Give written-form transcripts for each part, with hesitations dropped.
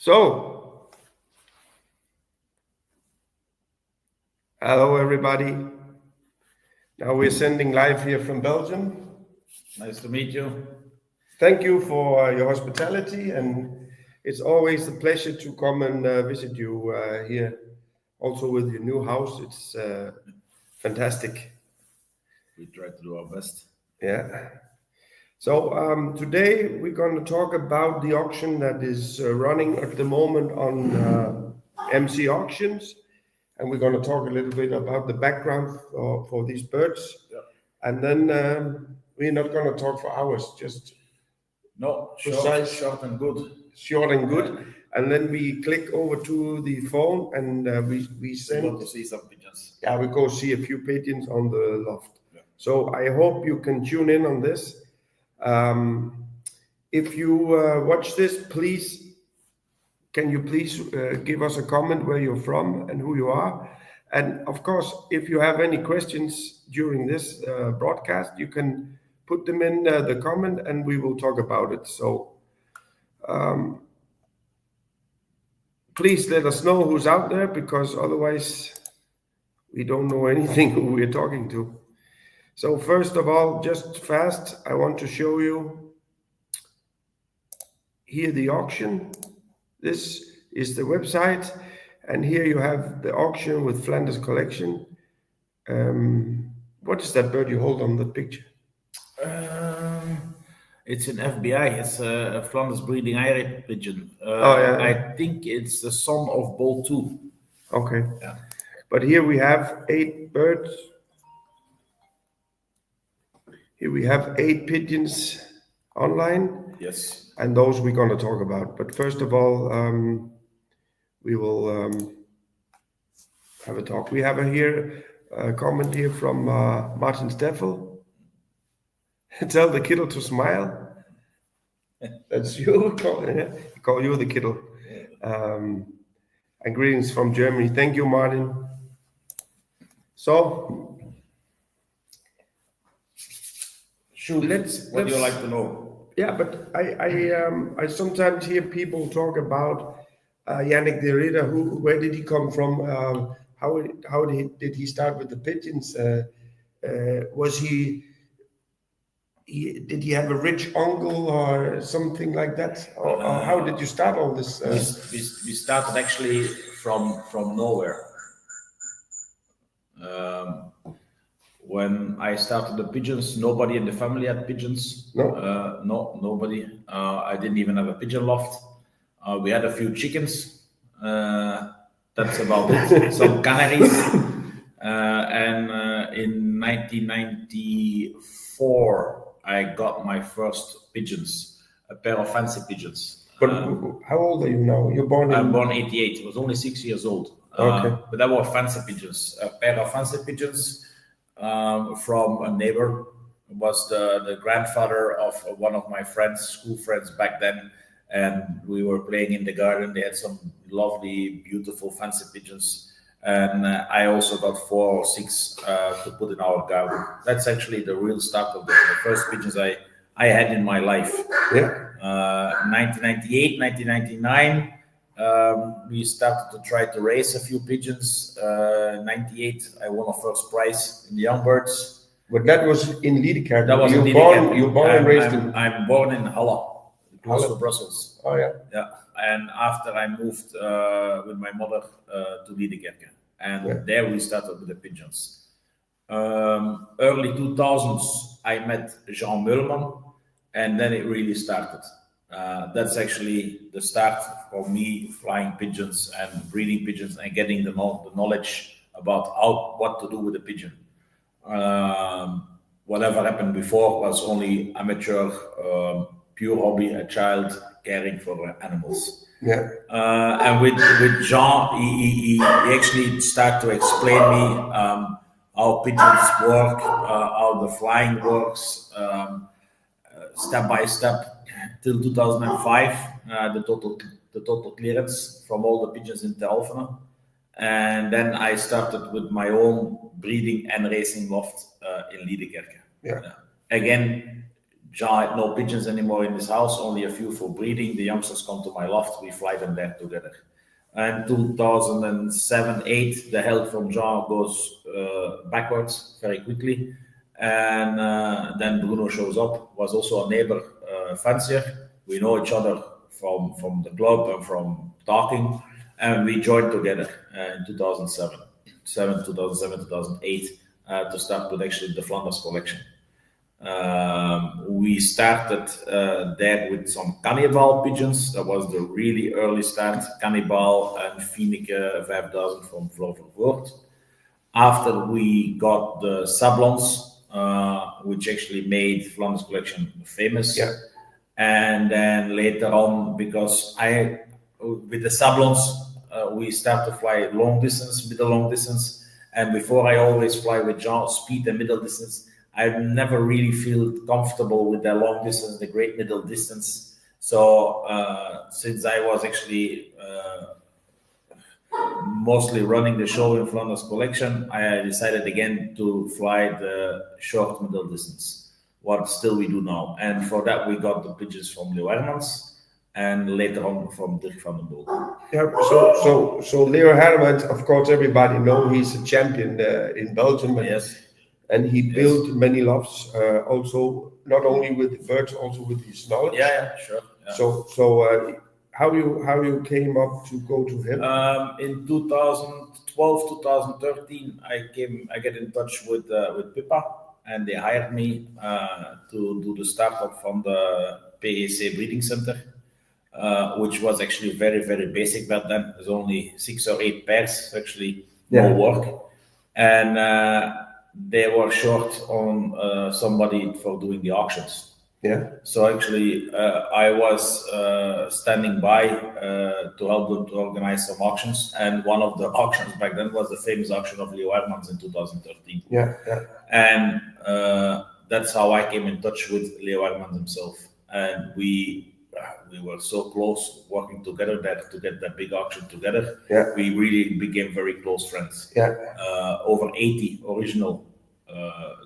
So, hello everybody. Now we're sending live here from Belgium. Nice to meet you. Thank you for your hospitality, and it's always a pleasure to come and visit you here. Also with your new house, it's fantastic. We try to do our best. Yeah. So today we're going to talk about the auction that is running at the moment on MC Auctions, and we're going to talk a little bit about the background for these birds. Yeah. And then we're not going to talk for hours, just precise, short and good. Short and good. Yeah. And then we click over to the phone and we send. We want to see some pigeons. Yeah, we go see a few pigeons on the loft. Yeah. So I hope you can tune in on this. If you watch this, can you please give us a comment where you're from and who you are? And of course, if you have any questions during this broadcast, you can put them in the comment and we will talk about it. So please let us know who's out there, because otherwise we don't know anything who we're talking to. So first of all, just fast, I want to show you here the auction. This is the website, and here you have the auction with Flanders collection. What is that bird you hold on the picture? It's an FBI. It's a Flanders breeding Irish pigeon. I think it's the son of Bull 2. Okay. Yeah. But here we have 8 birds. Here we have 8 pigeons online. Yes. And those we're going to talk about. But first of all, we will have a talk. We have a comment here from Martin Steffel. Tell the kiddo to smile. That's you. Call you the kiddo. And greetings from Germany. Thank you, Martin. So, what do you like to know? Yeah, but I sometimes hear people talk about Yannick de Ridder. Where did he come from? How did he start with the pigeons? Did he have a rich uncle or something like that? Or how did you start all this? We started actually from nowhere. When I started the pigeons, nobody in the family had pigeons. No, nobody. I didn't even have a pigeon loft. We had a few chickens. That's about it. Some canaries. And in 1994, I got my first pigeons, a pair of fancy pigeons. But how old are you now? You're born in... I'm born 88. I was only 6 years old. Okay. But that were fancy pigeons, a pair of fancy pigeons. From a neighbor, was the grandfather of one of my friends, school friends back then, and we were playing in the garden. They had some lovely, beautiful, fancy pigeons, and I also got 4 or 6 to put in our garden. That's actually the real start of the first pigeons I had in my life. Yeah. 1998, 1999. We started to try to raise a few pigeons. 98, I won a first prize in the young birds. But that was in Liedekerke. That was in Liedekerke. You born and raised in... I'm born in Halle, close to Brussels. Oh, yeah. Yeah. And after I moved with my mother to Liedekerke. And there we started with the pigeons. Early 2000s, I met Jean Mulman, and then it really started. That's actually the start for me flying pigeons and breeding pigeons and getting the knowledge about what to do with the pigeon. Whatever happened before was only amateur, pure hobby, a child caring for animals. Yeah. And with Jean, he actually started to explain me how pigeons work, how the flying works, step by step. Till 2005, the total clearance from all the pigeons in Teralfene. And then I started with my own breeding and racing loft in Liedekerke. Yeah. Again, Jean had no pigeons anymore in his house, only a few for breeding. The youngsters come to my loft, we fly them there together. And 2007, 8, the health from Jean goes backwards very quickly. And then Bruno shows up, was also a neighbor fancier. We know each other from the club and from talking. And we joined together in 2007, 2008, to start with actually the Flanders collection. We started there with some Cannibal pigeons. That was the really early start. Cannibal and Fieneke 5000 from Vlovervoort. After we got the Sablons, which actually made Flanders collection famous. Yeah. And then later on, because with the Sablons, we start to fly long distance, middle long distance. And before I always fly with Jean, speed and middle distance. I never really feel comfortable with the long distance, the great middle distance. So since I was actually mostly running the show in Flanders collection, I decided again to fly the short middle distance, what still we do now. And for that, we got the pigeons from Leo Hermans and later on from Dirk van den Bulk. Yeah, so Leo Hermans, of course, everybody know he's a champion in Belgium. Yes. And he built many lofts, also not only with the birds, also with his knowledge. Yeah, sure. Yeah. So how you came up to go to him? In 2012, 2013, I get in touch with Pippa, and they hired me to do the startup from the PEC breeding center, which was actually very, very basic back then. There's only 6 or 8 pairs, actually more work, and they were short on somebody for doing the auctions. Yeah. So actually, I was standing by to help them to organize some auctions, and one of the auctions back then was the famous auction of Leo Hermans in 2013. Yeah. And that's how I came in touch with Leo Hermans himself, and we were so close working together that to get that big auction together, we really became very close friends. Yeah. Over 80 original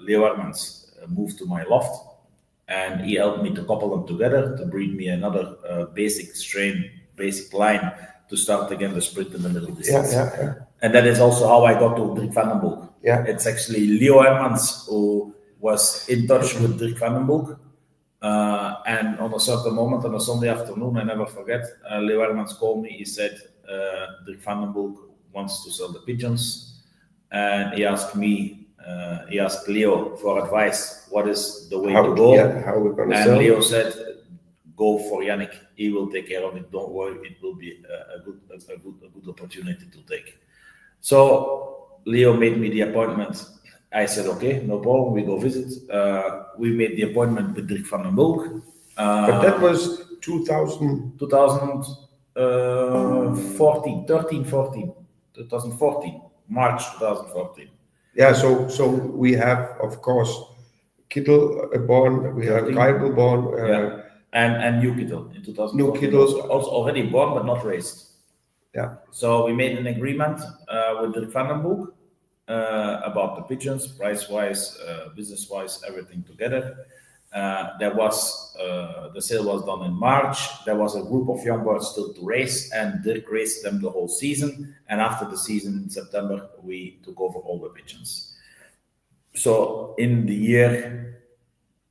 Leo Hermans moved to my loft, and he helped me to couple them together to breed me another basic strain, basic line to start again the sprint in the middle distance. Yeah. And that is also how I got to Dirk van den Bulk. Yeah. It's actually Leo Hermans who was in touch with Dirk van den Bulk. And on a certain moment on a Sunday afternoon, I never forget, Leo Hermans called me. He said, Dirk van den Bulk wants to sell the pigeons. And he asked Leo for advice. What is the way to go? Yeah, how we're going to sell. And Leo said, go for Yannick. He will take care of it. Don't worry. It will be a good opportunity to take. So Leo made me the appointment. I said, okay, no problem. We go visit. We made the appointment with Dirk van den Bulk. But that was 2014, 2014, March 2014. Yeah, so we have, of course, Kittel born, we have Keibel born. And New Kittel in 2014. New Kittel. Also already born, but not raised. Yeah. So we made an agreement with Dirk van den Bulk about the pigeons, price-wise, business-wise, everything together. The sale was done in March. There was a group of young birds still to race, and Dirk raced them the whole season. And after the season in September, we took over all the pigeons. So in the year,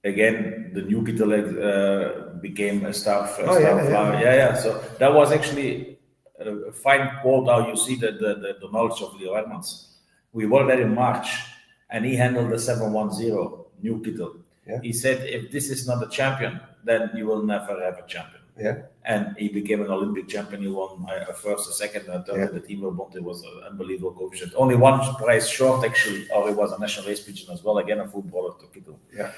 again, the New Kittel became a star flower. Yeah. So that was actually a fine quote how you see the knowledge of Leo Hermans. We were there in March, and he handled the 710 New Kittel. Yeah. He said, if this is not a champion, then you will never have a champion. Yeah. And he became an Olympic champion. He won a first, a second, and a third. The team Bonte was an unbelievable coefficient. Only one prize short, actually, or it was a national race pigeon as well. Again, a footballer to Kittel. Yeah.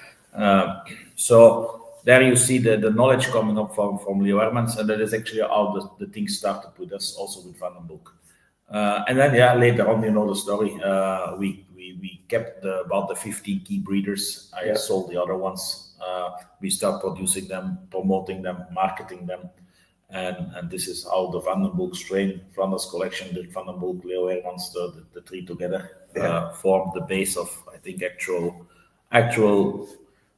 So there you see the knowledge coming up from Leo Hermans, and that is actually how the thing started with us, also with Van den Bulk. And then, later on, you know the story. We kept about the 15 key breeders. I sold the other ones. We start producing them, promoting them, marketing them. And this is how the Van den Bulk strain, Flanders collection, Dirk van den Bulk, Leo Hermans, the three together formed the base of, I think, actual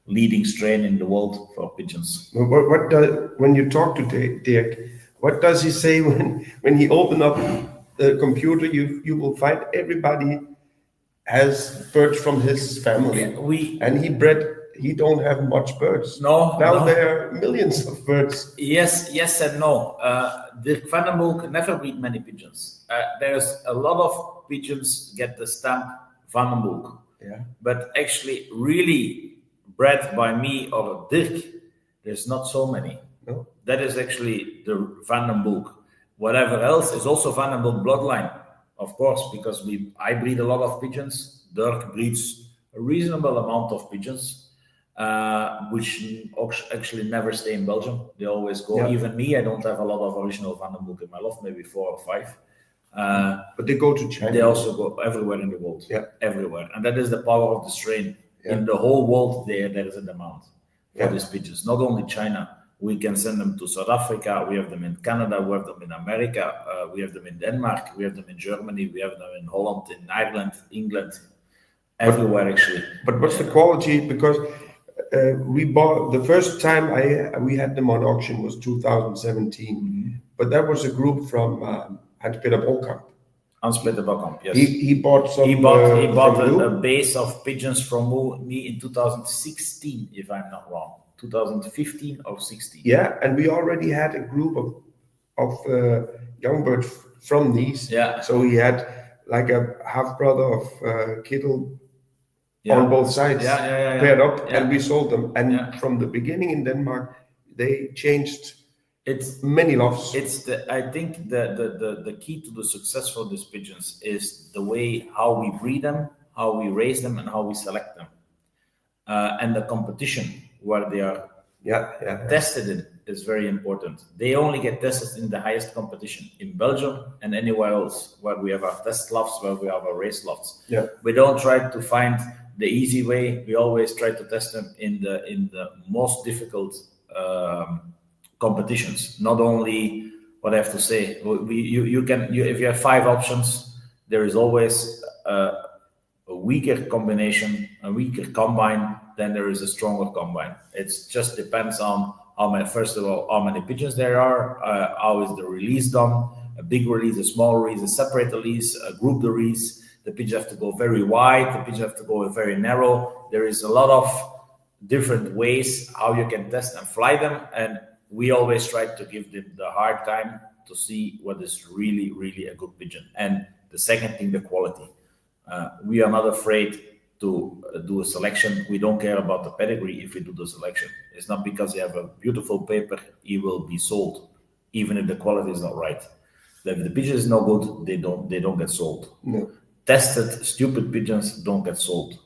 leading strain in the world for pigeons. What does, when you talk to Dirk, what does he say when he open up the computer? You will find everybody has birds from his family, and he don't have much birds. No, Now no. there are millions of birds. Yes and no. Dirk van den Broek never breed many pigeons. There's a lot of pigeons get the stamp van den Broek. Yeah. But actually, really bred by me or Dirk, there's not so many. No. That is actually the Van den Broek. Whatever else is also Van den Broek bloodline, of course, because I breed a lot of pigeons. Dirk breeds a reasonable amount of pigeons, which actually never stay in Belgium. They always go. Yeah. Even me, I don't have a lot of original Van den Broek in my loft, maybe 4 or 5. But they go to China. They also go everywhere in the world. Yeah. Everywhere. And that is the power of the strain. Yeah. In the whole world, there is a demand for Yeah. these pigeons. Not only China. We can send them to South Africa. We have them in Canada. We have them in America. We have them in Denmark. We have them in Germany. We have them in Holland, in Ireland, England, everywhere actually. But what's the quality? Because we bought the first time we had them on auction was 2017, but that was a group from Hans-Peter Bolkamp. Hans-Peter Bolkamp, yes. He bought some. He bought from you. a base of pigeons from me in 2016, if I'm not wrong. 2015 or 16. Yeah, and we already had a group of young birds from these. Yeah. So he had like a half brother of Kittle on both sides, paired up, and we sold them. And from the beginning in Denmark, they changed. It's many lofts. I think the key to the success for these pigeons is the way how we breed them, how we raise them, and how we select them, and the competition where they are tested in is very important. They only get tested in the highest competition in Belgium and anywhere else where we have our test lofts, where we have our race lofts. Yeah. We don't try to find the easy way. We always try to test them in the most difficult competitions. Not only what I have to say. If you have 5 options, there is always a weaker combination, a weaker combine, then there is a stronger combine. It just depends on how many pigeons there are, how is the release done, a big release, a small release, a separate release, a group release. The pigeons have to go very wide, the pigeons have to go very narrow. There is a lot of different ways how you can test and fly them, and we always try to give them the hard time to see what is really, really a good pigeon. And the second thing, the quality. We are not afraid to do a selection. We don't care about the pedigree if we do the selection. It's not because you have a beautiful paper, he will be sold, even if the quality is not right. If the pigeon is no good, they don't get sold. No. Tested, stupid pigeons don't get sold.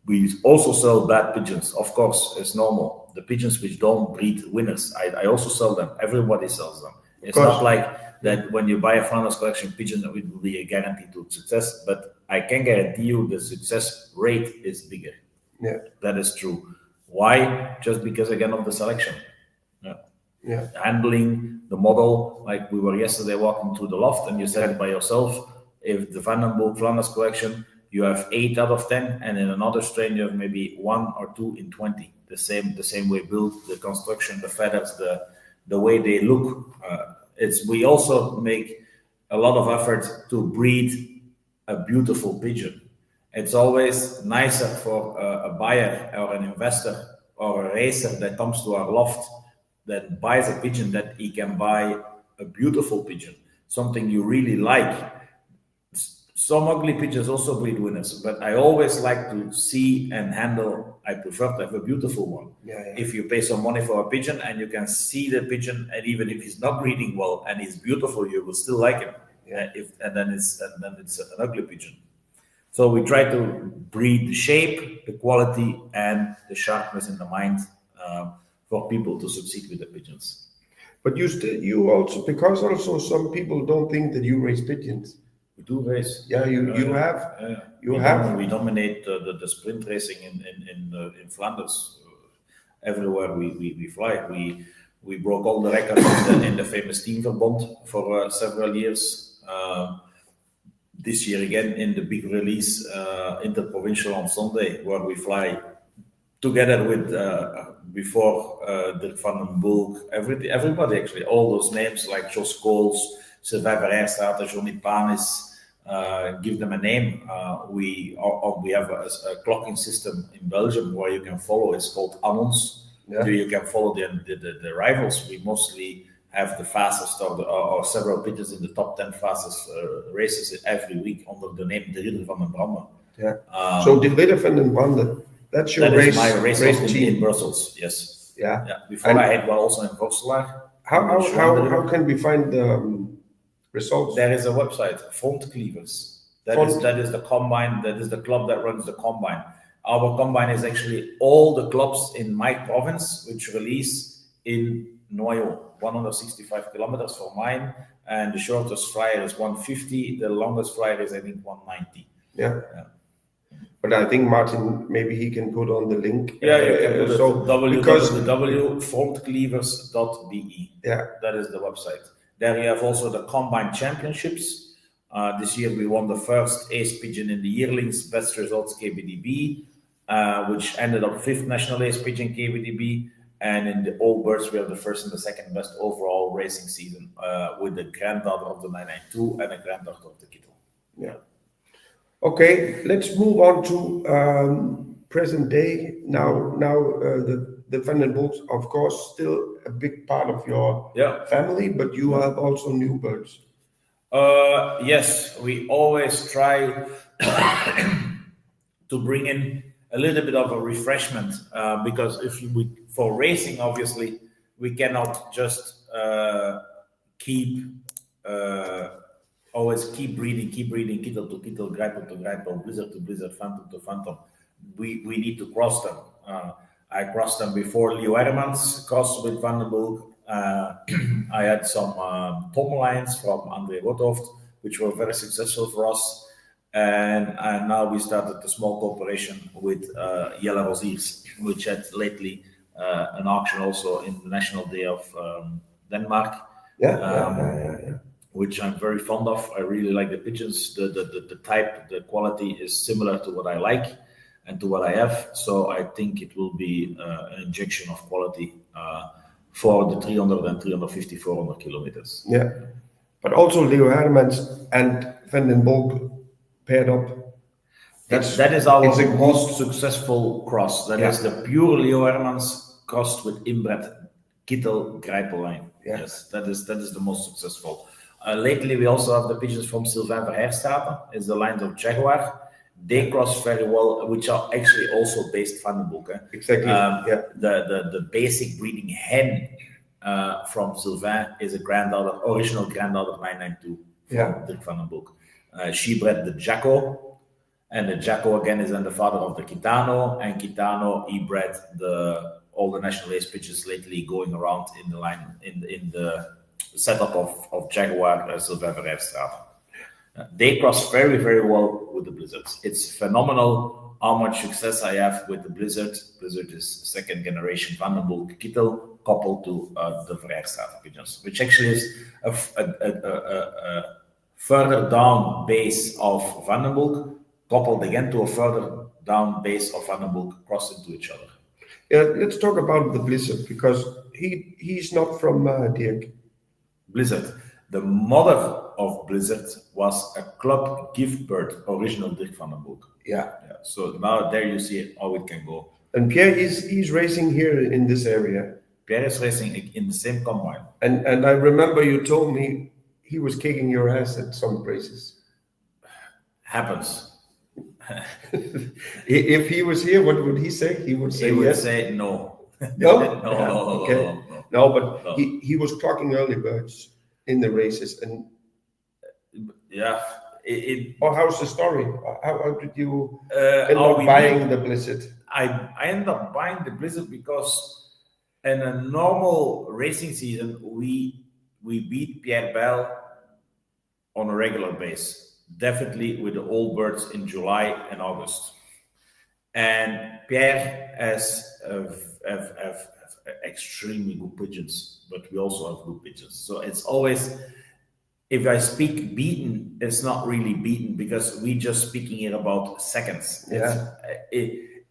We also sell bad pigeons. Of course, it's normal. The pigeons which don't breed winners, I also sell them. Everybody sells them. It's not like that when you buy a Flanders collection pigeon, it will be a guarantee to success. But I can guarantee you the success rate is bigger. Yeah. That is true. Why? Just because, again, of the selection. Yeah. Handling the model, like we were yesterday walking through the loft, and you said it by yourself. If the Van den Broek Flanders collection, you have 8 out of 10, and in another strain you have maybe 1 or 2 in 20. The same way built, the construction, the feathers, the way they look. We also make a lot of effort to breed a beautiful pigeon. It's always nicer for a buyer or an investor or a racer that comes to our loft that buys a pigeon, that he can buy a beautiful pigeon, something you really like. Some ugly pigeons also breed winners, but I always like to see and handle. I prefer to have a beautiful one. Yeah. If you pay some money for a pigeon and you can see the pigeon, and even if he's not breeding well and he's beautiful, you will still like him. Yeah. Then it's an ugly pigeon. So we try to breed the shape, the quality, and the sharpness in the mind for people to succeed with the pigeons. But you also, because also some people don't think that you raise pigeons. We do race. Yeah, we dominate the sprint racing in Flanders. Everywhere we fly. We broke all the records in the famous Teamverbond for several years. This year again in the big release interprovincial on Sunday, where we fly together with before Dirk van den Bulk, everybody actually, all those names like Jos Kools, Sylvain Verheijstraat, Johnny Panis, give them a name. We have a clocking system in Belgium where you can follow. It's called Annons. Yeah. You can follow the rivals. We mostly have the fastest or several pigeons in the top 10 fastest races every week under the name De Ridder van den Brander. Yeah. So De Ridder van den Brander, that's your That race, is my race team in Brussels. Yes. Yeah. Before And I had one also in Vosselaar. how can we find the results? There is a website, Front Cleavers. That is the combine. That is the club that runs the combine. Our combine is actually all the clubs in my province, which release in Noyon, 165 kilometers for mine, and the shortest flyer is 150. The longest flyer is I think 190. Yeah. But I think Martin, maybe he can put on the link. Yeah, you can put it so www.frontcleavers.be. Yeah, that is the website. There you have also the combine championships. This year we won the first ace pigeon in the yearlings, best results KBDB, which ended up 5th national ace pigeon KBDB. And in the all birds, we have the first and the second best overall racing season with the granddaughter of the 992 and a granddaughter of the Kittel. Yeah. Okay, let's move on to present day. Now the Van den Bulks, of course, still a big part of your family, but you have also new birds. Yes, we always try to bring in a little bit of a refreshment because for racing, obviously, we cannot just always keep breeding, Kittel to Kittel, Greipel to Greipel, Blizzard to Blizzard, Phantom to Phantom. We need to cross them. I crossed them before Leo Hermans crossed with Van den Bulk. I had some Tom lines from André Rothoft, which were very successful for us. And now we started a small cooperation with Jelle Rosiers, which had lately an auction also in the National Day of Denmark. Which I'm very fond of. I really like the pigeons. The type, the quality is similar to what I like and to what I have. So I think it will be an injection of quality for the 300 and 350, 400 kilometers. Yeah, but also Leo Hermans and Van den Bulk paired up. That is our most successful cross. That is the pure Leo Hermans crossed with inbred Kittel Greipel line. Yeah. Yes, that is the most successful. Lately, we also have the pigeons from Sylvain Verheijstraat, is the lines of Jaguar. They cross very well, which are actually also based Van den Bulk. Exactly. The basic breeding hen from Sylvain is original granddaughter 992 from Dirk Van den Bulk. She bred the Jacko, and the Jacko again is then the father of the Kitano, and Kitano he bred all the national ace pigeons lately going around in the line in the setup of Jaguar Sylvain Verheijstraat. They cross very, very well with the Blizzards. It's phenomenal how much success I have with the Blizzard. Blizzard is second generation Van den Bulk Kittel coupled to the Verheijstraat pigeons, which actually is a further down base of Van den Bulk coupled again to a further down base of Van den Bulk crossed into each other. Yeah, let's talk about the Blizzard because he's not from Dirk. Blizzard. The mother of Blizzard was a club gift bird, original Dirk Van den Bulk. Yeah. So now there you see how it can go. And Pierre he's racing here in this area. Pierre is racing in the same combine. And I remember you told me he was kicking your ass at some races. Happens. If he was here, what would he say? He would say yes. Say no. No? No, but he was clocking early birds in the races. And how's the story? How did you end up buying the Blizzard? I ended up buying the Blizzard because in a normal racing season, we beat Pierre Bell on a regular basis. Definitely with the old birds in July and August. And Pierre has extremely good pigeons, but we also have good pigeons. So it's always, if I speak beaten, it's not really beaten because we just speaking here about seconds. Yeah.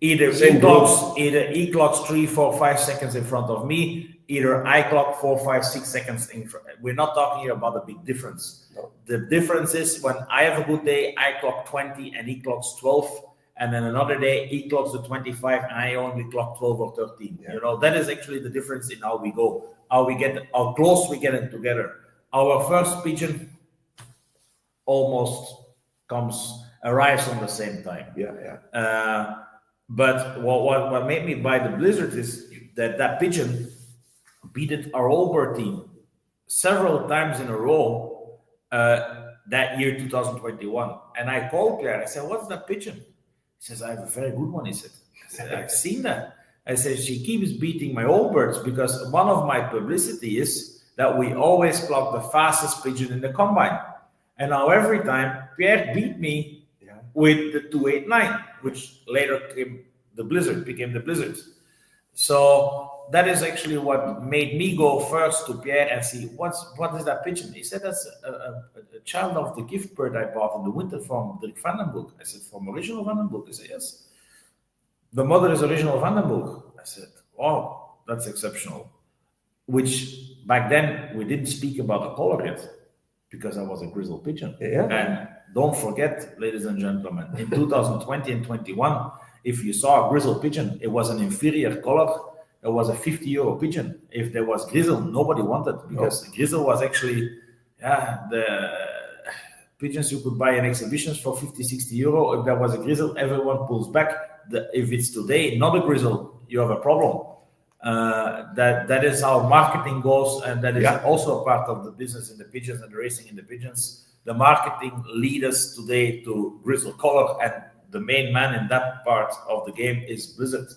Either Same he clocks 3, 4, 5 seconds in front of me. Either I clock 4, 5, 6 seconds in front. We're not talking here about a big difference. No. The difference is when I have a good day, I clock 20 and he clocks 12. And then another day he clocks the 25 and I only clock 12 or 13. Yeah. You know, that is actually the difference in how we go, how close we get it together. Our first pigeon almost arrives on the same time. But what made me buy the Blizzard is that pigeon beat our whole bird team several times in a row that year 2021. And I called Pierre. I said, "What's that pigeon?" He says, "I have a very good one." He said, "I've seen that." I said, "She keeps beating my old birds because one of my publicity is that we always clock the fastest pigeon in the combine. And now every time Pierre beat me with the 289, which later became the Blizzard. So that is actually what made me go first to Pierre and see what is that pigeon. He said that's a child of the gift bird I bought in the winter from the Vandenbroek. I said, from original Vandenbroek? He said, yes. The mother is original Vandenbroek. I said, wow, that's exceptional. Which back then we didn't speak about the color yet because I was a grizzle pigeon. And don't forget, ladies and gentlemen, in 2020 and 21, if you saw a grizzle pigeon, it was an inferior color. It was a 50 euro pigeon. If there was grizzle, nobody wanted because the grizzle was actually, the pigeons you could buy in exhibitions for 50, 60 euro. If there was a grizzle, everyone pulls back. If it's today not a grizzle, you have a problem. That is how marketing goes, and that is also a part of the business in the pigeons and the racing in the pigeons. The marketing leads us today to grizzle color, and the main man in that part of the game is Blizzard.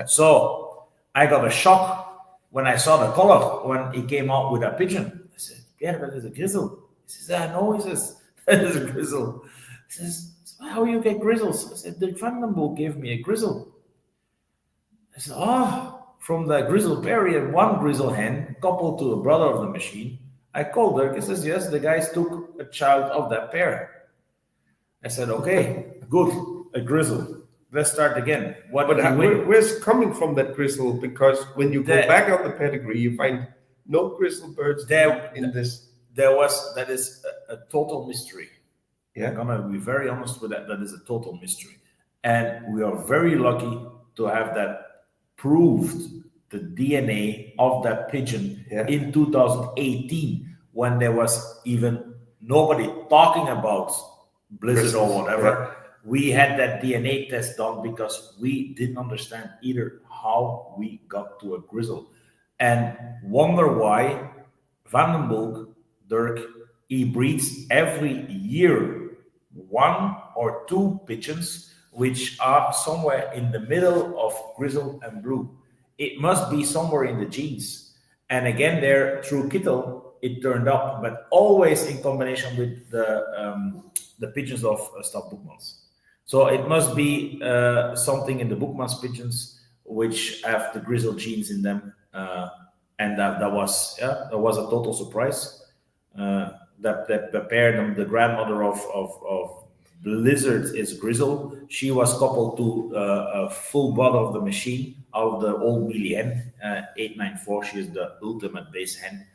So I got a shock when I saw the color when he came out with that pigeon. I said, "Pierre, that is a grizzle." He says, "I know." He says, "That is a grizzle." He says, "How you get grizzles?" I said, "The Vandenbroek gave me a grizzle." I said, from the grizzle pair, he had one grizzle hen coupled to a brother of the machine. I called her. He says, "Yes, the guys took a child of that pair." I said, "Okay, good, a grizzle. Let's start again." Where's coming from that grizzle? Because when you go back on the pedigree, you find no grizzle birds in this. That is a total mystery. I'm gonna be very honest with that. That is a total mystery, and we are very lucky to have that proved, the DNA of that pigeon in 2018, when there was even nobody talking about Blizzard or whatever. We had that DNA test done because we didn't understand either how we got to a grizzle and wonder why Vandenbroek, Dirk, he breeds every year 1 or 2 pigeons which are somewhere in the middle of grizzle and blue. It must be somewhere in the genes. And again, there through Kittel, it turned up, but always in combination with the pigeons of Stad Boekmans. So it must be something in the Boekmans pigeons which have the grizzle genes in them. And that was a total surprise. That the pair, the grandmother of Blizzard is Grizzle. She was coupled to a full body of the machine out of the old Mealy hen, 894. She is the ultimate base hen.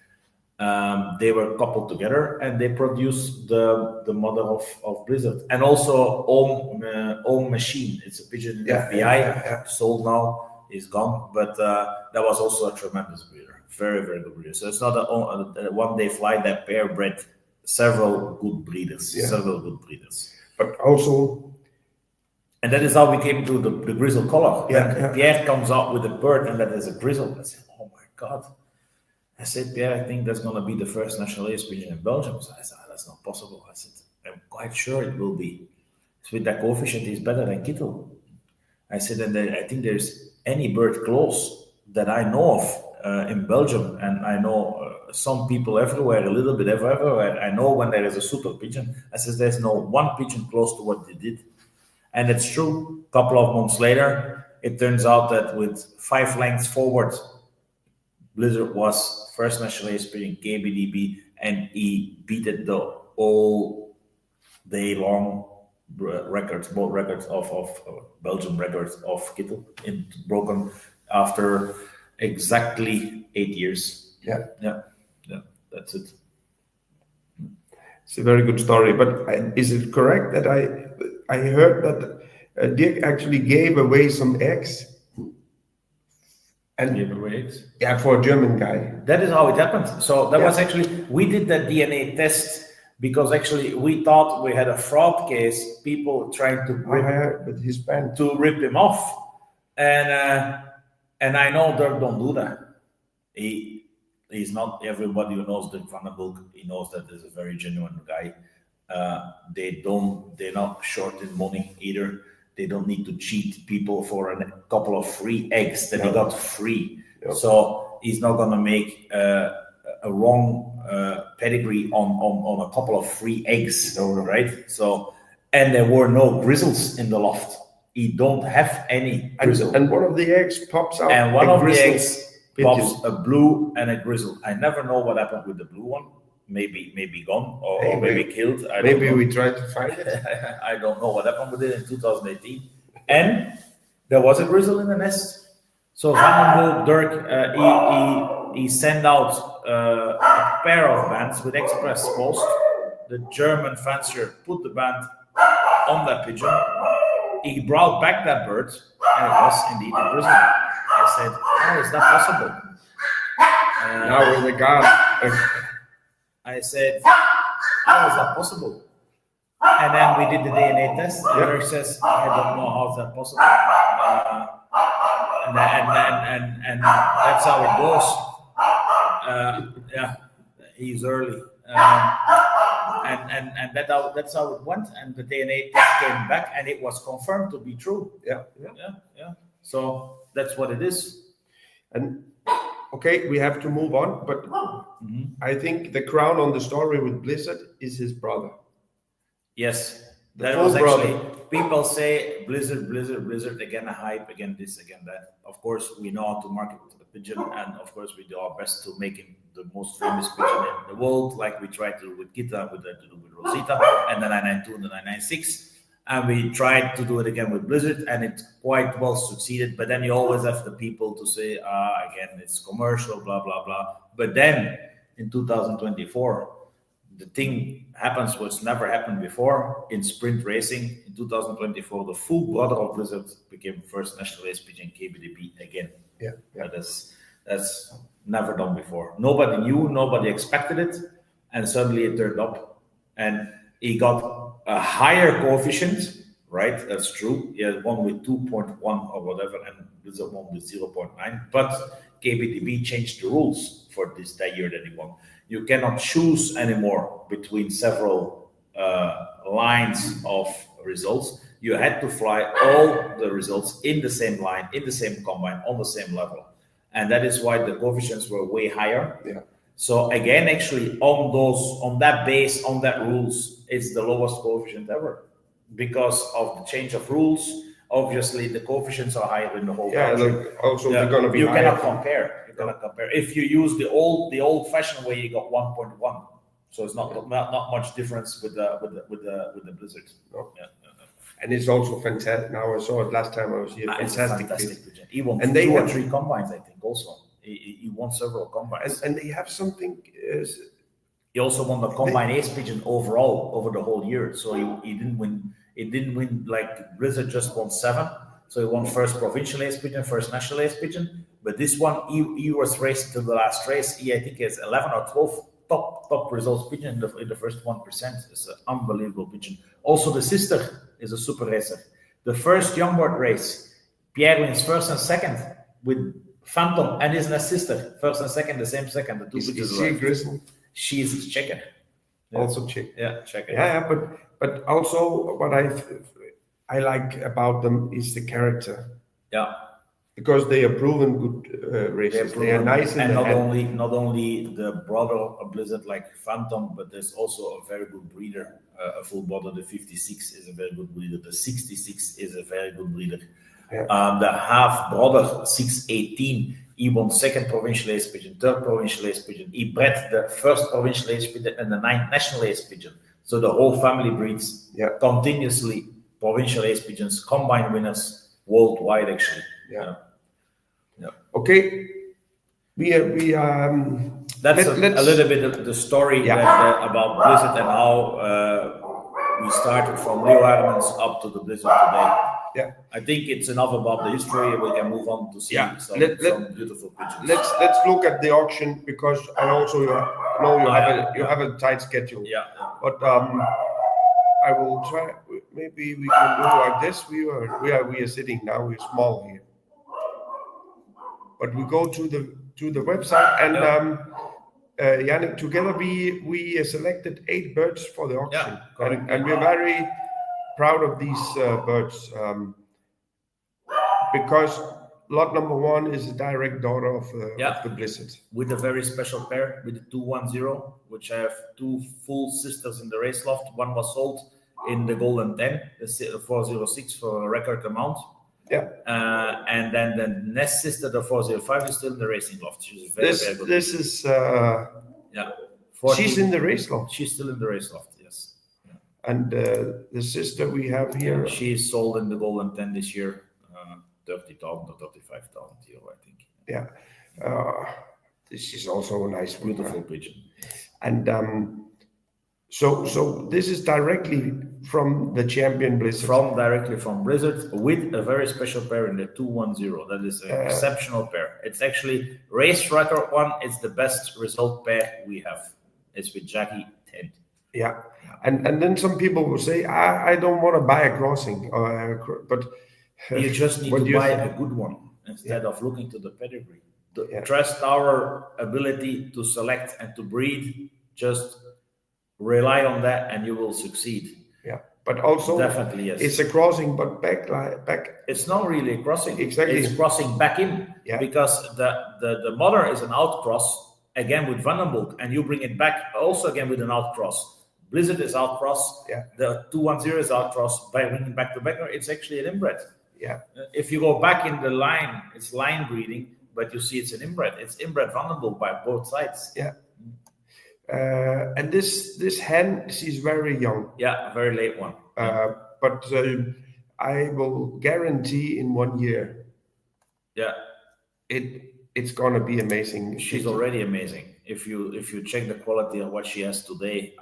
They were coupled together and they produced the mother of Blizzard. And also Ohm Machine. It's a pigeon in FBI, sold now, is gone. But that was also a tremendous breeder. Very, very good breeder. So it's not a one-day flight. That pair bred several good breeders. But also, and that is how we came to the grizzle color. Pierre comes out with a bird, and that is a grizzle. I said, "Oh my God!" I said, "Pierre, I think that's going to be the first national ace pigeon in Belgium." So I said, "That's not possible." I said, "I'm quite sure it will be. With that coefficient, it's better than Kittel." I said, "And I think there's any bird close that I know of in Belgium, and I know some people everywhere, a little bit everywhere. I know when there is a super pigeon." I said, "There's no one pigeon close to what they did." And it's true. A couple of months later, it turns out that with 5 lengths forward, Blizzard was first national ace pigeon KBDB, and he beat it the all day long records, both records of Belgium records of Kittel in broken after exactly 8 years. Yeah. Yeah, that's it. It's a very good story. But is it correct that I heard that Dirk actually gave away some eggs? And Give away eggs. yeah, for a German guy. That is how it happened. So that Yeah. was actually, we did that DNA test because actually we thought we had a fraud case, people trying to With his band. to rip him off, and I know Dirk don't do that. He's not everybody who knows Dirk van den Bulk. He knows that he's a very genuine guy. They're not short in money either. They don't need to cheat people for a couple of free eggs that he got free. Yeah. So he's not gonna make a wrong pedigree on a couple of free eggs, right? So, and there were no grizzles in the loft. He don't have any grizzle. And one of the eggs pops out. And one a of the grizzle eggs pigeon. pops a blue and a grizzle. I never know what happened with the blue one. Maybe gone or maybe killed. I don't Maybe know. we try to find it. I don't know what happened with it in 2018. And there was a grizzle in the nest. So Van den Bulk, Dirk, he sent out a pair of bands with express post. The German fancier put the band on that pigeon. He brought back that bird, and it was indeed a grizzle. I said, "How is that possible?" Now with the guard. I said, "How is that possible?" And then we did the DNA test. And Dirk says, "I don't know how is that possible." And that's how it goes. Yeah, he's early. And that's how it went. And the DNA test came back, and it was confirmed to be true. Yeah. So that's what it is. And okay, we have to move on. But I think the crown on the story with Blizzard is his brother. Yes, The that full was actually. brother. People say Blizzard, again a hype, again this, again that. Of course, we know how to market the pigeon, and of course, we do our best to make him the most famous pigeon in the world, like we tried to do with Kita, we tried to do with Rosita, and the 992 and the 996. And we tried to do it again with Blizzard, and it quite well succeeded. But then you always have the people to say, again, it's commercial, blah, blah, blah. But then in 2024, the thing happens what's never happened before in sprint racing. In 2024, the full brother of Blizzard became first national race pigeon KBDB again. Yeah. That's never done before. Nobody knew, nobody expected it, and suddenly it turned up. And he got a higher coefficient, right? That's true. He had one with 2.1 or whatever, and Blizzard one with 0.9. But KBDB changed the rules for that year that he won. You cannot choose anymore between several lines of results. You had to fly all the results in the same line, in the same combine, on the same level. And that is why the coefficients were way higher. Yeah. So again, actually on that base, on that rules, it's the lowest coefficient ever. Because of the change of rules, obviously the coefficients are higher in the whole country. They're going to be you higher. cannot compare. You cannot compare. If you use the old-fashioned way, you got 1.1. So it's not much difference with the Blizzard. No. Yeah. And it's also fantastic. Now I saw it last time I was here. It's Fantastic. pigeon. He won And they 2 or have- 3 combines, I think. Also, he won several combines. And they have something. He also won the combine ace pigeon overall over the whole year. So he didn't win. He didn't win like Blizzard just won 7. So he won first provincial ace pigeon, first national ace pigeon. But this one, he was racing to the last race. I think he has 11 or 12 top results pigeon in the first 1%. It's an unbelievable pigeon. Also, the sister is a super racer. The first youngboard race, Pierre wins first and second with Phantom and his sister. First and second, the same second. The two Is pigeons. she grizzled? She's Czech. Yeah. Also Czech. Yeah, Czech. Yeah, but also what I like about them is the character. Yeah. Because they are proven good racers. They are nice in and the not head. only the brother of Blizzard like Phantom, but there's also a very good breeder. A full brother, the 56 is a very good breeder. The 66 is a very good breeder. Yeah. The half brother 618, he won second provincial ace pigeon, third provincial ace pigeon. He bred the first provincial ace pigeon and the 9th national ace pigeon. So the whole family breeds Yeah. continuously provincial ace pigeons, combine winners worldwide, actually. Yeah. Yeah. Okay. That's a let's little bit of the story about Blizzard and how we started from Leo Hermans up to the Blizzard today. Yeah. I think it's enough about the history. We can move on to see some beautiful pictures. Let's look at the auction, because I also know you have a tight schedule. Yeah. But I will try. Maybe we can do like this. We are sitting now. We're small here, but we go to the website and Yannick, together we selected 8 birds for the auction, and we're very proud of these birds because lot number 1 is a direct daughter of the Blizzard, with a very special pair, with the 210, which have 2 full sisters in the race loft. One was sold in the Golden 10, the 406 for a record amount. Yeah. And then the nest sister, the 405, is still in the racing loft. She's very good. This is 14, she's in the race loft. She's still in the race loft, yes. Yeah. And the sister we have here, she's sold in the Golden 10 this year, 30,000 or 35,000 euro, I think. Yeah. This is also a nice, beautiful pigeon. And so this is directly from the champion Blizzard. Directly from Blizzard, with a very special pair in the 210. That is an exceptional pair. It's actually race record one. It's the best result pair we have. It's with Jackie 10. Yeah. And then some people will say, I don't want to buy a crossing, but you just need to buy a good one instead of looking to the pedigree. Trust our ability to select and to breed. Just rely on that and you will succeed. Yeah, but also definitely yes. It's a crossing, but back. It's not really a crossing. Exactly. It's crossing back in because the mother is an outcross again with Vandenbulk, and you bring it back also again with an outcross. Blizzard is outcross. Yeah. The 210 is outcross. By bringing back to back, it's actually an inbred. Yeah. If you go back in the line, it's line breeding, but you see it's an inbred. It's inbred Vandenbulk by both sides. Yeah. And this hen, she's very young. Yeah, very late one. But I will guarantee in 1 year. Yeah. It's gonna be amazing. She's already amazing. If you check the quality of what she has today,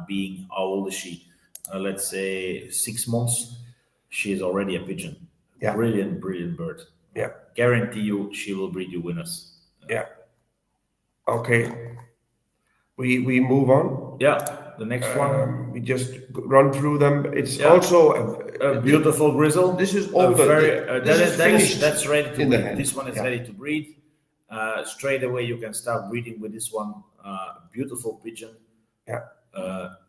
being how old is she? Let's say 6 months. She is already a pigeon. Yeah. Brilliant bird. Yeah. Guarantee you, she will breed you winners. Yeah. Okay. We move on. Yeah, the next one. We just run through them. It's also a beautiful grizzle. This is all that's ready to breed. This one is ready to breed. Straight away, you can start breeding with this one. Beautiful pigeon. Yeah.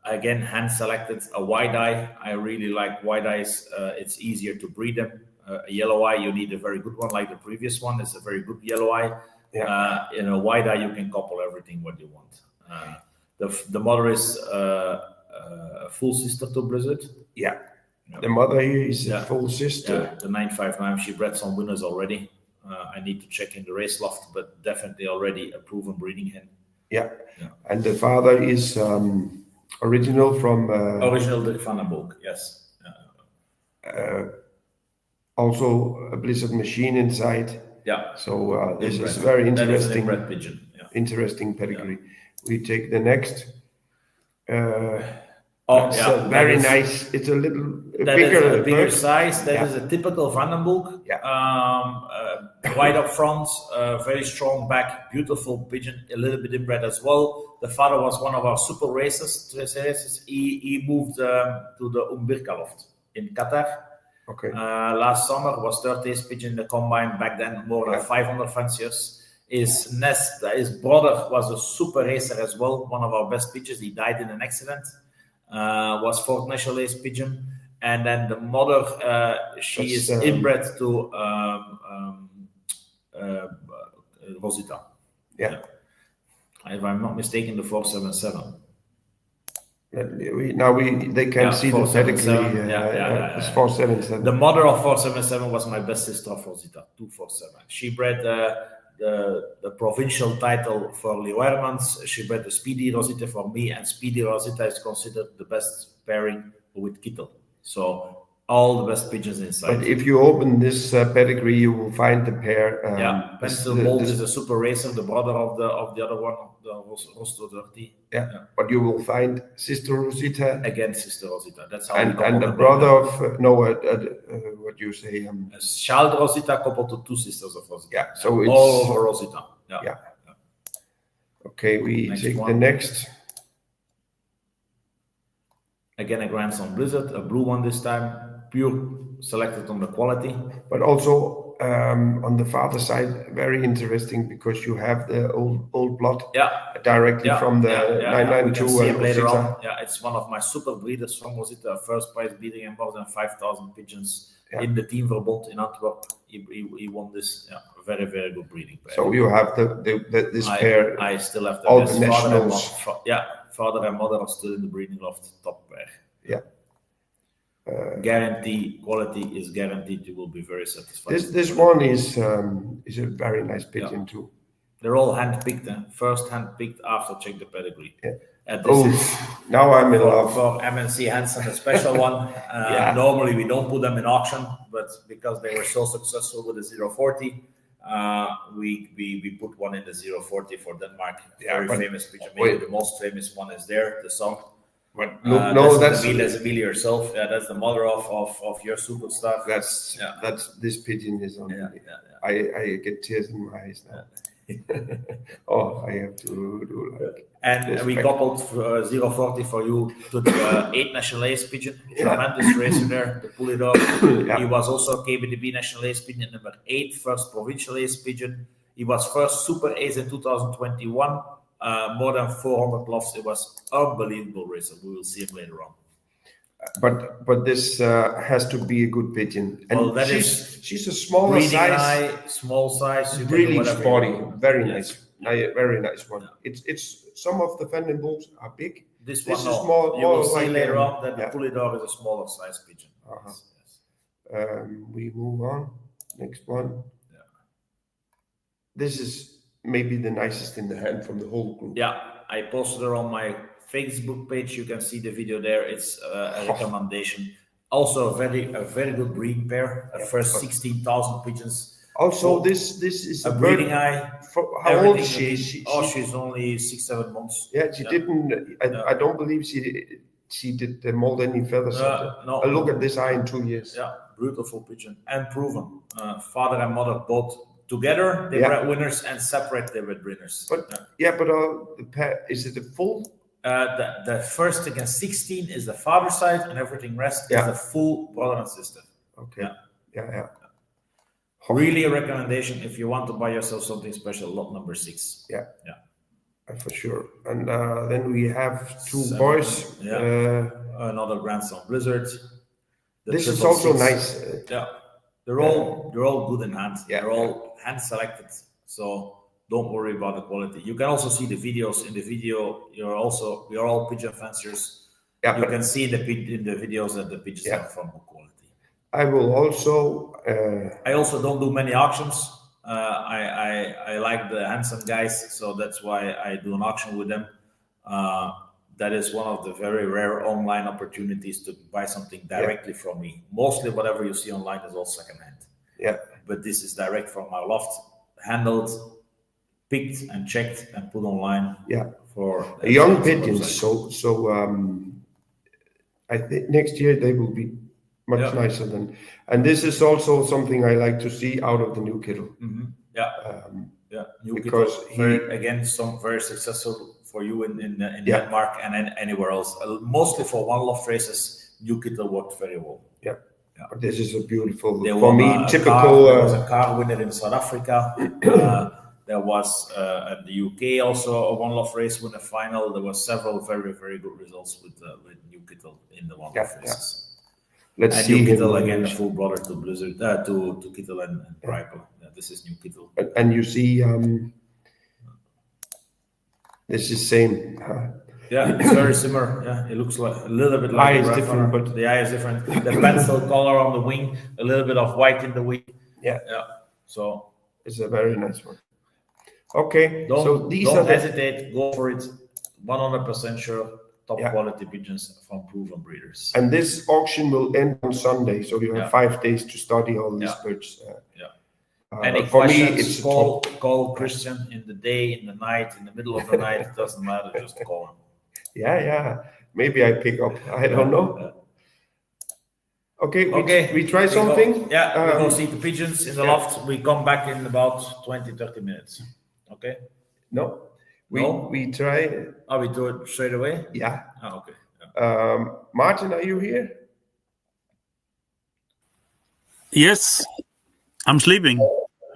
Again, hand selected. A wide eye. I really like wide eyes. It's easier to breed them. A yellow eye, you need a very good one, like the previous one. It's a very good yellow eye. Yeah. In a wide eye, you can couple everything what you want. The mother is a full sister to Blizzard. Yeah. The mother here is a full sister. Yeah. The 959, she bred some winners already. I need to check in the race loft, but definitely already a proven breeding hen. Yeah. And the father is original from... original Dirk van den Bulk, yes. Also a Blizzard machine inside. Yeah. So this is very interesting. That is an inbred pigeon. Yeah. Interesting pedigree. Yeah. We take the next. Very nice. It's a little bigger size. That is a typical Vandenbulk. Yeah. Wide up front, very strong back, beautiful pigeon, a little bit inbred as well. The father was one of our super racers. He moved to the Umbirka loft in Qatar. Okay. Last summer was 30th pigeon in the combine. Back then, more than 500 fanciers. His brother was a super racer as well, one of our best pigeons. He died in an accident. Was fourth national ace pigeon, and then the mother, she is inbred to Rosita. Yeah. If I'm not mistaken, the 477. They can see the pedigree. It's 477. The mother of 477 was my best sister of Rosita, 247. She bred the provincial title for Leo Hermans. She bred the Speedy Rosita for me, and Speedy Rosita is considered the best pairing with Kittel. So all the best pigeons inside. But if you open this pedigree, you will find the pair. Pencil Bolt is a super racer, the brother of the other one, the Rosto 30. Yeah, but you will find Sister Rosita Again, Sister Rosita. That's how. and the brother of what you say? A child Rosita coupled to two sisters of Rosita. Yeah, so it's all over Rosita. Yeah. Okay, we Next take one. the next. Again, a Grandson Blizzard, a blue one this time. Pure selected on the quality. But also on the father side, very interesting because you have the old blood directly from the 992. We can see him later on. Yeah, it's one of my super breeders from Rosita, first prize breeding in more than 5,000 pigeons in the team Verbond in Antwerp. He won this. Yeah, very, very good breeding pair. So you have this pair. I still have the all best the nationals. Father and mother are still in the breeding loft, top pair. Yeah. Guarantee quality is guaranteed. You will be very satisfied. This one is a very nice pigeon too. They're all hand-picked, first hand-picked after check the pedigree. Yeah. And this is now I'm in love. For MNC Hansen, a special one. Normally we don't put them in auction, but because they were so successful with the 040, we put one in the 040 for Denmark. Very famous pigeon. Maybe the most famous one is there, the song. But that's Amelie herself. Yeah, that's the mother of your super stuff. That's this pigeon is on. I get tears in my eyes now. I have to do like. And we coupled 040 for you to the 8 National Ace pigeon. Tremendous racer there, the Pulley dog. He was also KBDB National Ace pigeon number 8, first provincial ace pigeon. He was first super ace in 2021. More than 400 lofts. It was unbelievable racer. We will see him later on. But this has to be a good pigeon. And she's a smaller breeding size, eye, small size, really sporty, very nice, very nice one. It's some of the Flanders bulls are big. This one is small. You will see later on that the Pulley dog is a smaller size pigeon. We move on. Next one. This is maybe the nicest in the hand from the whole group. Yeah, I posted her on my Facebook page. You can see the video there. It's a recommendation. Also a very good breeding pair. First 16,000 pigeons. Also, this is a breeding eye. How old is she? She's only 6-7 months. Yeah, she didn't. I don't believe she did mold any feathers. No. I look at this eye in 2 years. Yeah, beautiful pigeon and proven. Father and mother both. Together, they were winners, and separate they were winners. But the pair, is it a full? The first against 16 is the father side, and everything rest is the full brother and sister. Okay. Yeah. Really a recommendation if you want to buy yourself something special. Lot number 6. Yeah. For sure. And then we have 2 boys. Another Grandson Blizzard. This is also 6. Nice. They're all good in hand. Yeah. They're all hand selected, so don't worry about the quality. You can also see the videos. In the video, we are all pigeon fanciers. Yeah, you can see in the videos that the pigeons are from good quality. I will also. I also don't do many auctions. I like the Hansen guys, so that's why I do an auction with them. That is one of the very rare online opportunities to buy something directly from me. Mostly whatever you see online is all secondhand. Yeah. But this is direct from my loft, handled, picked and checked and put online. Yeah. For young pigeons. So I think next year they will be much nicer than. And this is also something I like to see out of the new Kittel. Mm-hmm. Yeah. New because Kittel, again, some very successful for you in Denmark and anywhere else. Mostly for one loft races, New Kittel worked very well. Yeah. This is a beautiful, for me, typical. There was a car winner in South Africa. There was in the UK also a one loft race winner final. There was several very, very good results with New Kittel in the one loft races. Let's see. New Kittel again, the full brother to Blizzard, to Kittel and Riper. This is New Kittel. And you see, this is same. Yeah, it's very similar. Yeah, it looks like a little bit like eye is different, but the eye is different. The pencil color on the wing, a little bit of white in the wing. Yeah. So it's a very nice one. Okay, so these are Don't the hesitate. Go for it. 100% sure. Top Yeah. quality pigeons from proven breeders. and this auction will end on Sunday, so you have Yeah. 5 days to study all these Yeah. birds. Yeah. Any For me, questions? it's a top. Call Christian in the day, in the night, in the middle of the night. It doesn't matter. Just call him. Yeah. Maybe I pick up. I don't know. Okay, we try something. We go see the pigeons in the loft. We come back in about 20-30 minutes. Okay. No, No? we try. Oh, we do it straight away? Yeah. Oh, okay. Yeah. Martin, are you here? Yes, I'm sleeping.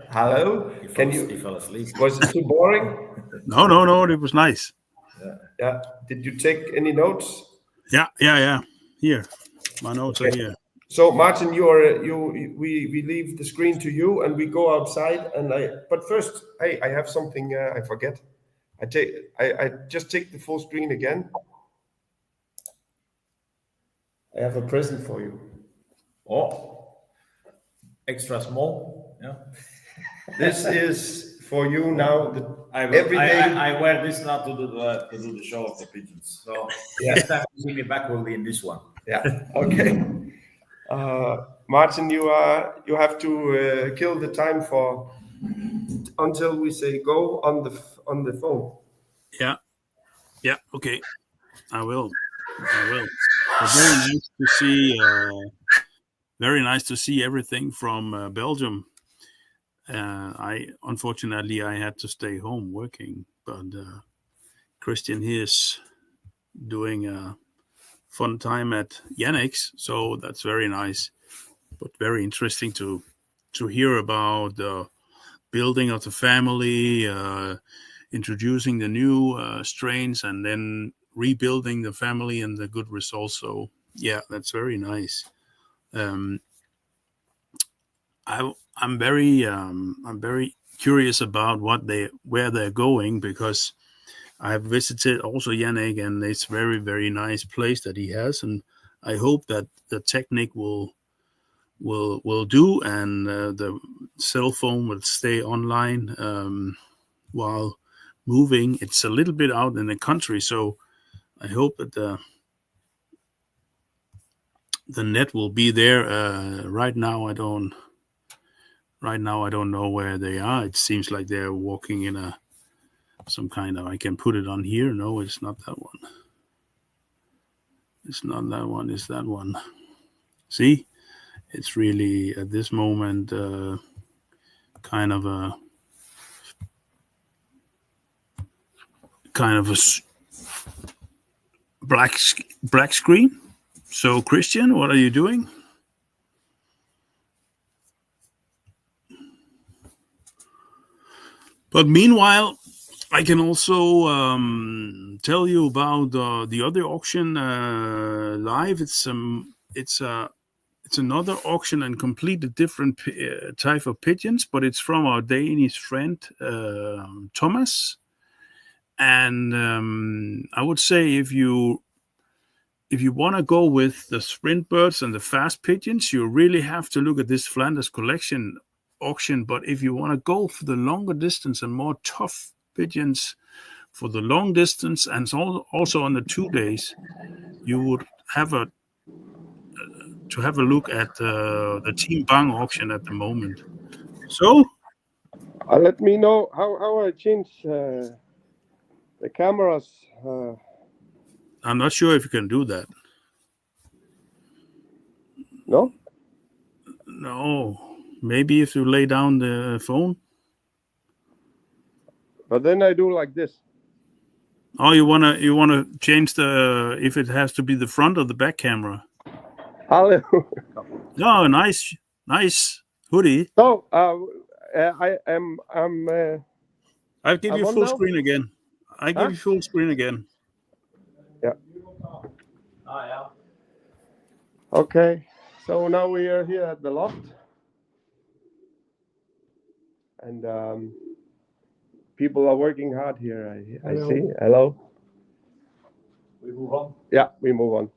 Hello. He fell asleep. Was it too boring? No, it was nice. Yeah. Did you take any notes? Yeah. Here, my notes are here. So Martin, we leave the screen to you, and we go outside. But first, I have something I forget. I just take the full screen again. I have a present for you. Oh, extra small. Yeah. This is for you now. Every day I wear this now to do the show of the pigeons. So next time you see me back, will be in this one. Yeah. Okay. Martin, you have to kill the time until we say go on the phone. Yeah. Okay, I will. But very nice to see. Very nice to see everything from Belgium. Unfortunately I had to stay home working, but Christian here is doing a fun time at Yannick's, so that's very nice. But very interesting to hear about the building of the family, introducing the new strains, and then rebuilding the family and the good results. So yeah, that's very nice. I'm very curious about where they're going, because I've visited also Yannick, and it's very, very nice place that he has, and I hope that the technique will do, and the cell phone will stay online while moving. It's a little bit out in the country, so I hope that the net will be there. Right now I don't know where they are. It seems like they're walking in some kind of, I can put it on here. No, it's not that one. It's not that one. It's that one. See, it's really at this moment kind of a black screen. So Christian, what are you doing? But meanwhile, I can also tell you about the other auction live. It's another auction and completely different type of pigeons, but it's from our Danish friend Thomas. And I would say if you want to go with the sprint birds and the fast pigeons, you really have to look at this Flanders collection auction. But if you want to go for the longer distance and more tough pigeons for the long distance, and also on the 2 days, you would have to have a look at the Team Bang auction at the moment. So let me know how I change the cameras. I'm not sure if you can do that. No, maybe if you lay down the phone. but then I do like this. Oh, you wanna change if it has to be the front or the back camera? Hello. Oh, nice hoodie. So I am. I'll give you full now? screen again. Give you full screen again. Yeah. Yeah. Okay. So now we are here at the loft, and people are working hard here. I see. Hello. We move on. Yeah, we move on.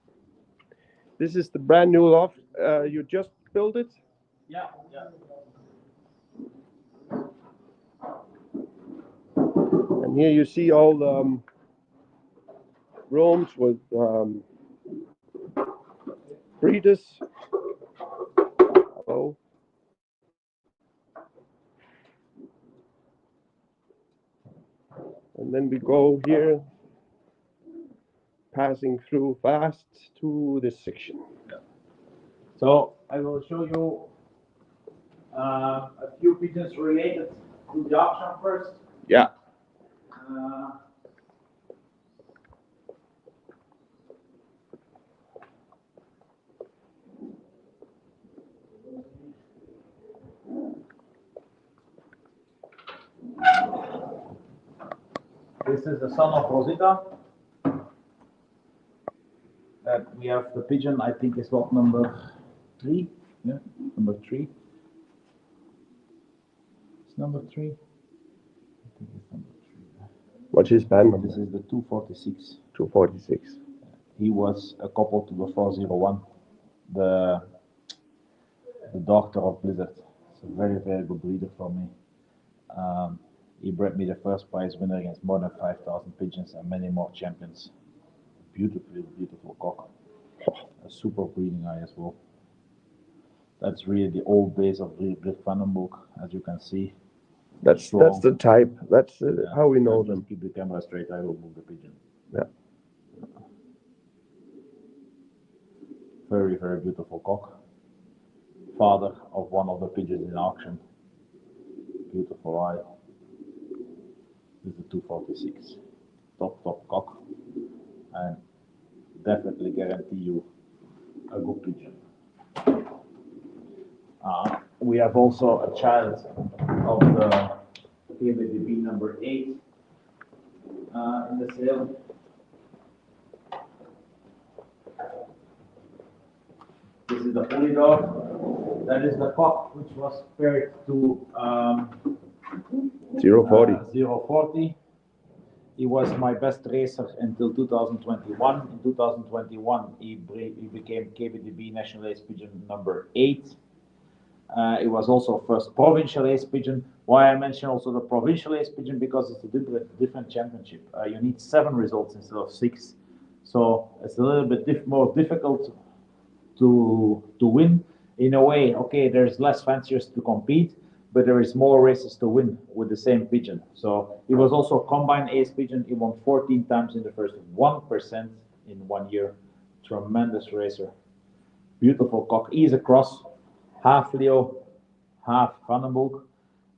This is the brand new loft. You just built it? Yeah. And here you see all the rooms with breeders. Hello. And then we go here, passing through fast to this section. So I will show you a few pigeons related to the auction first. Yeah. This is the son of Rosita. That we have the pigeon, I think is lot number 3. Yeah, number 3. It's number 3. I think it's number 3. What's his band number? This is the 246. 246. He was a couple to the 401, the daughter of Blizzard. It's a very, very good breeder for me. He bred me the first prize winner against more than 5,000 pigeons and many more champions. Beautiful, beautiful cock. A super breeding eye as well. That's really the old days of Rick Vandenbroek, as you can see. That's Strong. the type. That's Yeah. how we know Just them. keep the camera straight, I will move the pigeon. Yeah. Very, very beautiful cock. Father of one of the pigeons in auction. Beautiful eye. This is a 246. Top cock. And definitely guarantee you a good pigeon. We have also a child of the KBDB number 8 in the sale. This is the holy dog. That is the cock which was paired to 040. 040. He was my best racer until 2021. In 2021, he became KBDB National Ace Pigeon number 8. It was also first provincial ace pigeon. Why I mention also the provincial ace pigeon, because it's a different championship. You need 7 results instead of 6. So it's a little bit more difficult to win. In a way, okay, there's less fanciers to compete, but there is more races to win with the same pigeon. So he was also a combined ace pigeon. He won 14 times in the first 1% in 1 year. Tremendous racer. Beautiful cock. He's a cross, half Leo, half Vandenbroek.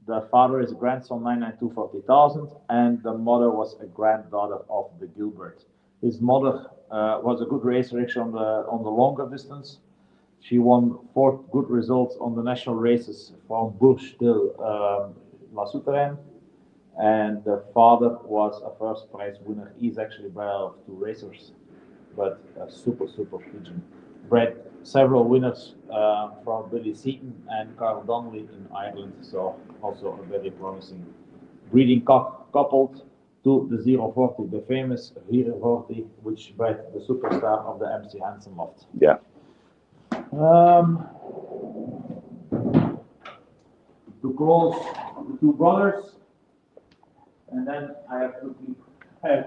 The father is a grandson 99240,000, and the mother was a granddaughter of the Gilbert. His mother was a good racer actually on the longer distance. She won 4 good results on the national races from Bush till La Souterraine. And the father was a first prize winner. He's actually bred out of 2 racers, but a super, super pigeon. Bred several winners from Billy Seaton and Carl Donnelly in Ireland, so also a very promising breeding cock, coupled to the 040, the famous 040, which bred the superstar of the MC Hansen Loft. Yeah. To close the 2 brothers, and then I have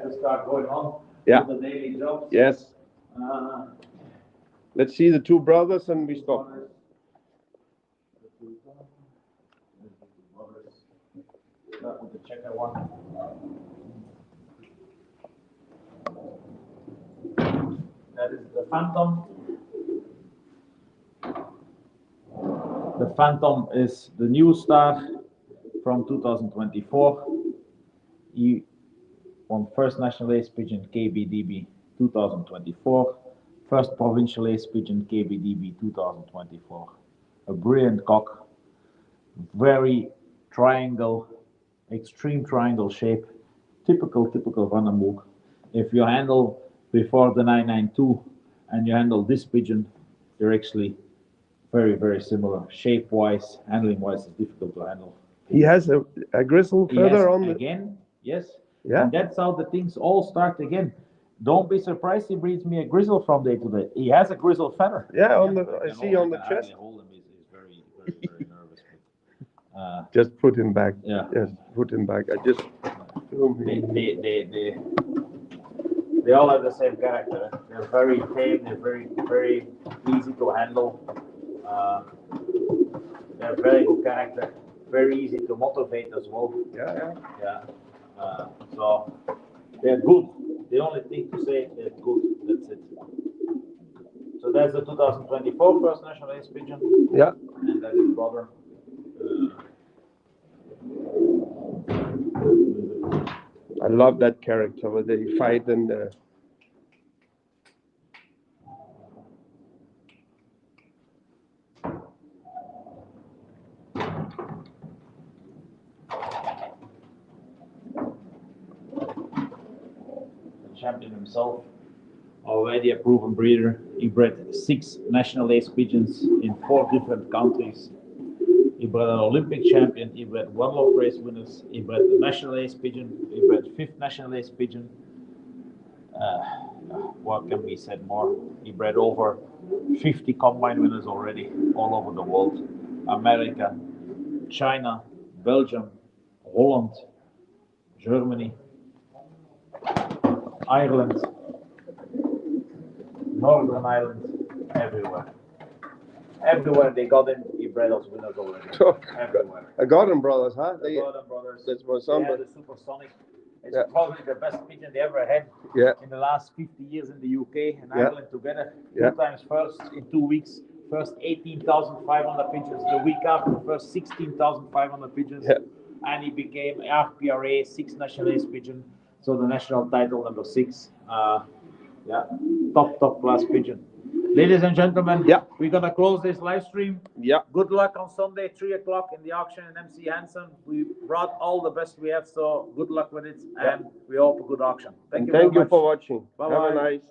to start going on Yeah. with the daily jobs. Yes. Uh, Let's see the 2 brothers and we stop. Start with the checker one. That is the Phantom. The Phantom is the new star from 2024. He won first national ace pigeon KBDB 2024. First provincial ace pigeon KBDB 2024. A brilliant cock, very triangle, extreme triangle shape, typical Vandenbroek. If you handle before the 992 and you handle this pigeon, they're actually very, very similar. Shape-wise, handling-wise, it's difficult to handle. He has a grizzle He has, feather on the. again, yes. Yeah. And that's how the things all start again. Don't be surprised he breeds me a grizzle from day to day. He has a grizzle feather. Yeah, on the I I see on the can hardly chest. hold him. He's very, very, very nervous. Just put him back. Yeah. Yes, put him back. I just They all have the same character. They're very tame. They're very easy to handle. They're very good character. Very easy to motivate as well. Yeah. So they're good. The only thing to say, they're good. That's it. So that's the 2024 First National Ace Pigeon. Yeah. And that is brother. I love that character where they fight and Champion himself, already a proven breeder. He bred 6 national ace pigeons in 4 different countries. He bred an Olympic champion. He bred one love race winners. He bred the national ace pigeon. He bred 5th national ace pigeon. What can be said more? He bred over 50 combine winners already, all over the world. America, China, Belgium, Holland, Germany, Ireland, Northern Ireland, everywhere. Everywhere they got him, he bred us winners already. Everywhere. I got them, brothers, huh? The Gordon brothers. That was They had somebody. the Supersonic. It's probably the best pigeon they ever had in the last 50 years in the UK and Ireland together. 2 times first in 2 weeks. First 18,500 pigeons. The week after, first 16,500 pigeons. And he became RPRA 6 national ace pigeon. So the national title number 6. Top class pigeon. Ladies and gentlemen, we're gonna close this live stream. Good luck on Sunday, 3 o'clock in the auction in MC Hansen. We brought all the best we have, so good luck with it, and we hope a good auction. Thank you very much. For watching. Bye-bye. Have a nice,